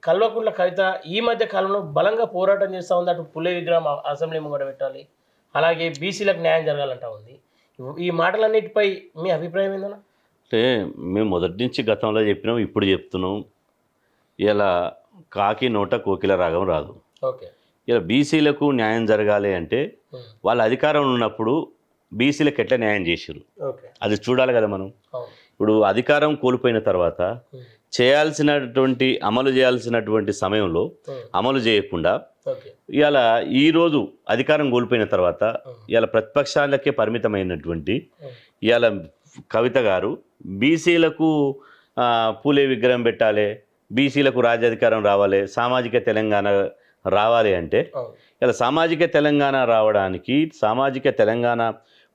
కల్వకుంట్ల కవిత ఈ మధ్య కాలంలో బలంగా పోరాటం చేస్తూ ఉంది. అటు పుల్లే విగ్రహం అసెంబ్లీ ముంగట పెట్టాలి, అలాగే బీసీలకు న్యాయం జరగాలంటా ఉంది. ఈ మాటలన్నిటిపై మీ అభిప్రాయం ఏందన్నా? అంటే మేము మొదటి నుంచి గతంలో చెప్పినాం, ఇప్పుడు చెప్తున్నాం. ఇలా కాకి నోట కోకిల రాగం రాదు. ఓకే, ఇలా బీసీలకు న్యాయం జరగాలి అంటే వాళ్ళ అధికారంలో ఉన్నప్పుడు బీసీలకు ఎట్లా న్యాయం చేసారు ఓకే, అది చూడాలి కదా మనం. ఇప్పుడు అధికారం కోల్పోయిన తర్వాత అమలు చేయాల్సినటువంటి సమయంలో అమలు చేయకుండా ఇవాళ ఈరోజు అధికారం కోల్పోయిన తర్వాత ఇవాళ ప్రతిపక్షాలకే పరిమితమైనటువంటి ఇవాళ కవిత గారు బీసీలకు పూలే విగ్రహం పెట్టాలి, బీసీలకు రాజ్యాధికారం రావాలి, సామాజిక తెలంగాణ రావాలి అంటే ఇలా సామాజిక తెలంగాణ రావడానికి, సామాజిక తెలంగాణ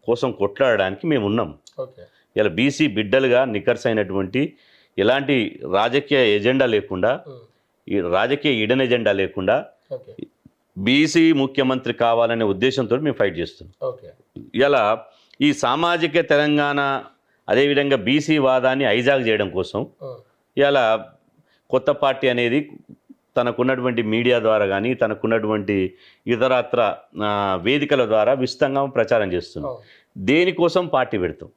కోసం కొట్లాడడానికి మేము ఉన్నాం. ఇలా బీసీ బిడ్డలుగా నికర్స్ అయినటువంటి ఎలాంటి రాజకీయ ఎజెండా లేకుండా, ఈ రాజకీయ ఇడన్ ఎజెండా లేకుండా బీసీ ముఖ్యమంత్రి కావాలనే ఉద్దేశంతో మేము ఫైట్ చేస్తున్నాం. ఇలా ఈ సామాజిక తెలంగాణ అదేవిధంగా బీసీ వాదాన్ని హైజాక్ చేయడం కోసం ఇలా కొత్త పార్టీ అనేది తనకున్నటువంటి మీడియా ద్వారా కానీ తనకున్నటువంటి ఇతరత్ర వేదికల ద్వారా విస్తృతంగా ప్రచారం చేస్తున్నాం. దేనికోసం పార్టీ పెడతాం,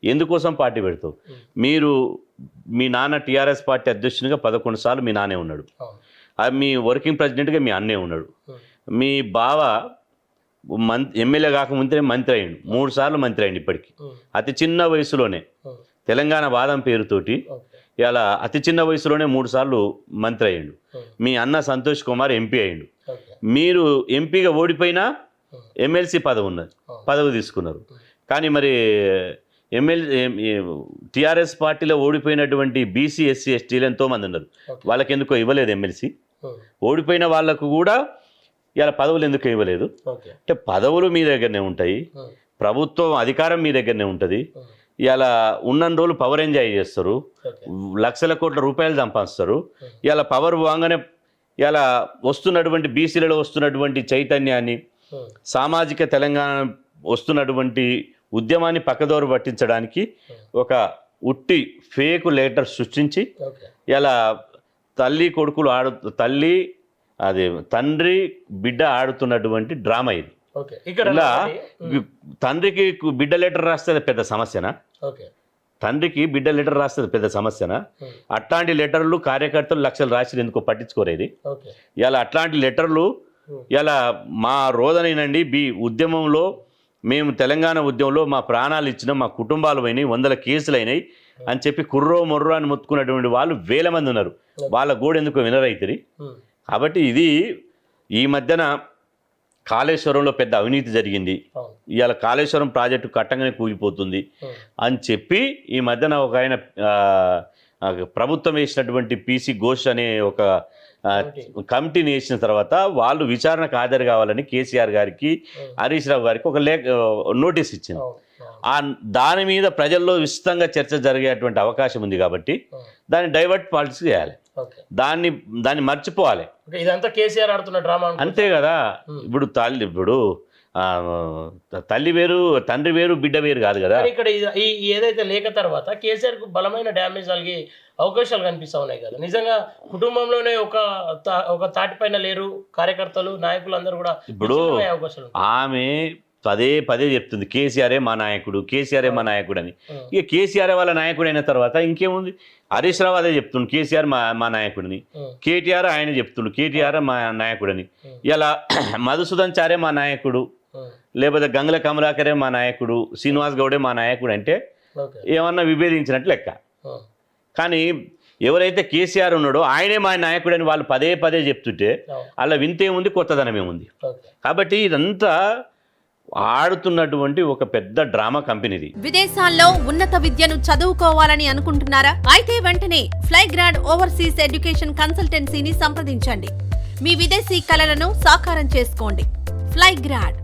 ఎందుకోసం పార్టీ పెడతావు? మీ నాన్న టీఆర్ఎస్ పార్టీ అధ్యక్షునిగా 11 సార్లు మీ నాన్నే ఉన్నాడు, మీ వర్కింగ్ ప్రెసిడెంట్గా మీ అన్నే ఉన్నాడు, మీ బావ ఎమ్మెల్యే కాకముందే మంత్రి అయ్యిండు, 3 సార్లు మంత్రి అయ్యిండు. ఇప్పటికీ అతి చిన్న వయసులోనే తెలంగాణ వాదం పేరుతోటి ఇలా అతి చిన్న వయసులోనే 3 సార్లు మంత్రి అయ్యిండు. మీ అన్న సంతోష్ కుమార్ ఎంపీ అయ్యిండు. మీరు ఎంపీగా ఓడిపోయినా ఎమ్మెల్సీ పదవి తీసుకున్నారు. కానీ మరి టీఆర్ఎస్ పార్టీలో ఓడిపోయినటువంటి బీసీ ఎస్సీ ఎస్టీలు ఎంతోమంది ఉన్నారు, వాళ్ళకి ఎందుకో ఇవ్వలేదు ఎమ్మెల్సీ. ఓడిపోయిన వాళ్ళకు కూడా ఇలా పదవులు ఎందుకు ఇవ్వలేదు అంటే పదవులు మీ దగ్గరనే ఉంటాయి, ప్రభుత్వం అధికారం మీ దగ్గరనే ఉంటుంది. ఇలా ఉన్న రోజులు పవర్ ఎంజాయ్ చేస్తారు, లక్షల కోట్ల రూపాయలు సంపాదిస్తారు. ఇలా పవర్ పోగానే ఇలా వస్తున్నటువంటి బీసీలలో వస్తున్నటువంటి చైతన్యాన్ని, సామాజిక తెలంగాణ వస్తున్నటువంటి ఉద్యమాన్ని పక్కదోరు పట్టించడానికి ఒక ఉట్టి ఫేక్ లెటర్ సృష్టించి ఇలా తండ్రి బిడ్డ ఆడుతున్నటువంటి డ్రామా ఇది. ఇలా తండ్రికి బిడ్డ లెటర్ రాస్తే పెద్ద సమస్యనా? తండ్రికి బిడ్డ లెటర్ రాస్తే పెద్ద సమస్యనా? అట్లాంటి లెటర్లు కార్యకర్తలు లక్షలు రాసి ఎందుకో పట్టించుకోరేది. ఇలా అట్లాంటి లెటర్లు ఇలా మా రోదనేనండి ఉద్యమంలో మేము తెలంగాణ ఉద్యమంలో మా ప్రాణాలు ఇచ్చినాం, మా కుటుంబాలు పోయినాయి, 100 కేసులు అయినాయి అని చెప్పి కుర్రో మొర్రో అని మొత్తుకున్నటువంటి వాళ్ళు వేల మంది ఉన్నారు. వాళ్ళ గోడు ఎందుకు వినరైతుంది. కాబట్టి ఇది ఈ మధ్యన కాళేశ్వరంలో పెద్ద అవినీతి జరిగింది, ఇవాళ కాళేశ్వరం ప్రాజెక్టు కట్టంగానే కూలిపోతుంది అని చెప్పి ఈ మధ్యన ఒక ఆయన ప్రభుత్వం వేసినటువంటి పీసీ ఘోష్ అనే ఒక కమిటీని వేసిన తర్వాత వాళ్ళు విచారణకు హాజరు కావాలని కేసీఆర్ గారికి హరీష్ రావు గారికి ఒక నోటీస్ ఇచ్చింది. దాని మీద ప్రజల్లో విస్తృతంగా చర్చ జరిగేటువంటి అవకాశం ఉంది. కాబట్టి దాన్ని డైవర్ట్ పాలిటిక్స్ చేయాలి, దాన్ని మర్చిపోవాలి. ఇదంతా కేసీఆర్ ఆడుతున్న డ్రామా అంతే కదా. ఇప్పుడు తల్లి వేరు తండ్రి వేరు బిడ్డ వేరు కాదు కదా. ఇక్కడ ఏదైతే లేక తర్వాత కేసీఆర్ కు బలమైన డ్యామేజ్ కలిగి అవకాశాలు కనిపిస్తా ఉన్నాయి కదా. నిజంగా కుటుంబంలోనే ఒక తాటిపైన లేరు కార్యకర్తలు, నాయకులు అందరూ కూడా. ఇప్పుడు ఆమె పదే చెప్తుంది కేసీఆరే మా నాయకుడు, కేసీఆరే మా నాయకుడు అని. ఇక కేసీఆర్ వాళ్ళ నాయకుడు అయిన తర్వాత ఇంకేముంది? హరీష్ రావు అదే చెప్తుండు కేసీఆర్ మా నాయకుడిని, కేటీఆర్ ఆయన చెప్తుండు కేటీఆర్ మా నాయకుడని. ఇలా మధుసూదన్ చారే మా నాయకుడు, లేకపోతే గంగుల కమలాకరే మా నాయకుడు, శ్రీనివాస్ గౌడే మా నాయకుడు అంటే ఏమన్నా విభేదించినట్టు లెక్క. కానీ ఎవరైతే కేసీఆర్ ఉన్నాడో ఆయనే మా నాయకుడు అని వాళ్ళు పదే చెప్తుంటే అలా వింతేముంది, కొత్తదనం ఏముంది? కాబట్టి ఇదంతా ఆడుతున్నటువంటి ఒక పెద్ద డ్రామా కంపెనీది. విదేశాల్లో ఉన్నత విద్యను చదువుకోవాలని అనుకుంటున్నారా? అయితే వెంటనే ఫ్లైగ్రాడ్ ఓవర్సీస్ ఎడ్యుకేషన్ కన్సల్టెన్సీని సంప్రదించండి. మీ విదేశీ కలలను సాకారం చేసుకోండి. ఫ్లైగ్రాడ్